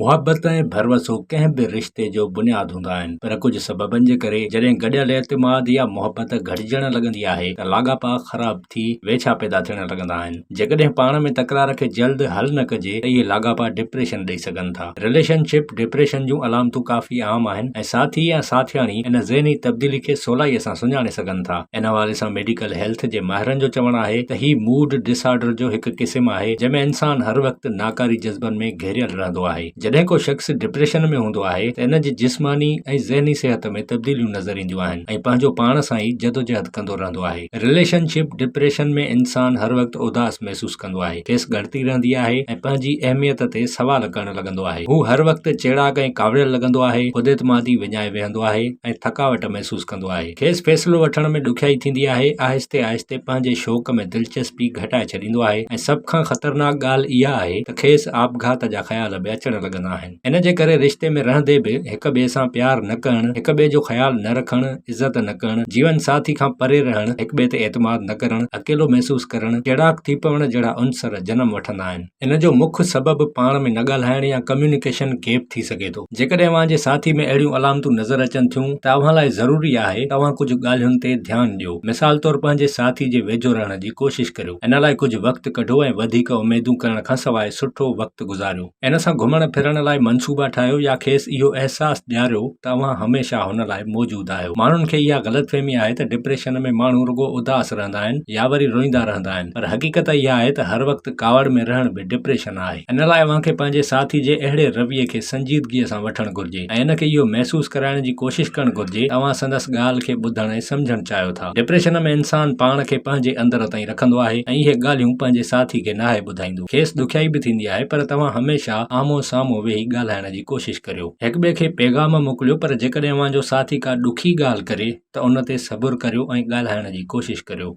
मुहबत ऐं भरवसो कंहिं बि रिश्ते जो बुनियाद हूंदा आहिनि, पर कुझु सबबनि जे करे जॾहिं गॾियल एतमाद या मुहबत घटिजण लॻंदी आहे त लाॻापा ख़राब थी वेछा पैदा थियण लॻंदा आहिनि। जेकॾहिं पाण में तकरार खे जल्द हल न कजे त इहे लाॻापा डिप्रेशन ॾेई सघनि था। रिलेशनशिप डिप्रेशन जूं अलामतूं काफ़ी आम आहिनि ऐं साथी या साथियाणी इन ज़हनी तब्दीली खे सवलाईअ सां सुञाणे सघनि था। इन हवाले सां मेडिकल हेल्थ जे माहिरनि जो चवणु आहे त ही मूड डिसऑर्डर जो हिकु क़िस्म आहे जंहिंमें इंसान हर वक़्तु नाकारी जज़्बनि में घेरियल रहंदो आहे। जॾहिं को शख़्स डिप्रेशन में हूंदो आहे त इन जी जिस्मानी ऐं ज़हनी सिहत में तब्दीलियूं नज़र ईंदियूं आहिनि ऐं पंहिंजो पाण सां ई जदोजहद कंदो रहंदो आहे। रिलेशनशिप डिप्रेशन में इंसान हर वक़्तु उदास महसूस कंदो आहे, खेसि ॻणती रहंदी आहे ऐं पंहिंजी अहमियत ते सवाल करणु लॻंदो आहे। हू हर वक़्तु चेड़ाक ऐं कावड़ियल लॻंदो आहे, ख़ुदि एतमादी विञाए वेहंदो आहे ऐं थकावट महसूस कंदो आहे। खेसि फ़ैसिलो वठण में ॾुखियाई थींदी आहे, आहिस्ते आहिस्ते पंहिंजे शौक़ में दिलचस्पी घटाए छॾींदो आहे ऐं सभ खां ख़तरनाक ॻाल्हि इहा आहे त खेसि आपघात जा ख़्याल बि अचण लॻंदा आहिनि। इन जे करे रिश्ते में रहंदे बि हिक ॿिए सां प्यार न करणु, हिक ॿिए जो ख़्याल न रखणु, इज़त न करणु, जीवन साथी खां परे रहणु, हिक ॿिए ते एतमाद न करणु, अकेलो महसूस करणु, चेड़ाक थी पवण जहिड़ा अंसर जनम वठंदा आहिनि। इन जो मुख्य सबबु पाण में न ॻाल्हाइण या कम्युनिकेशन गैप थी सघे थो। जेकॾहिं अव्हां जे साथी में अहिड़ियूं अलामतूं नज़र अचनि थियूं त अव्हां लाइ ज़रूरी आहे त अव्हां कुझु ॻाल्हियुनि ते ध्यानु ॾियो। मिसाल तौरु पंहिंजे साथी जे वेझो रहण जी कोशिशि करियो। इन लाइ कुझु वक़्तु कढो ऐं वधीक उमेदूं करण खां सवाइ सुठो वक़्तु गुज़ारियो। इन सां घुमण फिरण लाइ मंसूबा ठाहियो या खेसि इहो अहसासु ॾियारियो त अव्हां हमेशह हुन लाइ मौजूदु आहियो। माण्हुनि खे इहा ग़लतफ़हमी आहे त डिप्रेशन में माण्हू रुॻो उदास रहंदा आहिनि या वरी रोईंदा रहंदा आहिनि, पर हक़ीक़त इहा आहे त हर वक़्तु कावड़ में रहण बि डिप्रेशन आहे। इन लाइ अव्हां खे पंहिंजे साथी जे अहिड़े रवैये खे संजीदगीअ सां वठणु घुरिजे ऐं इन खे इहो महसूस कराइण जी कोशिशि करणु घुरिजे त अव्हां संदसि ॻाल्हि खे ॿुधण ऐं सम्झणु चाहियो था। डिप्रेशन में इंसान पाण खे पंहिंजे अंदर ताईं रखंदो आहे ऐं इहे ॻाल्हियूं पंहिंजे साथी खे नाहे ॿुधाईंदो। खेसि ॾुखियाई बि थींदी आहे, पर तव्हां हमेशह आम्हूं साम्हूं वेही ॻाल्हाइण जी कोशिशि करियो। हिक ॿिए खे पैगाम मोकिलियो, पर जेकॾहिं अव्हां जो साथी का ॾुखी ॻाल्हि करे त उन ते सबुरु करियो ऐं ॻाल्हाइण जी कोशिशि करियो।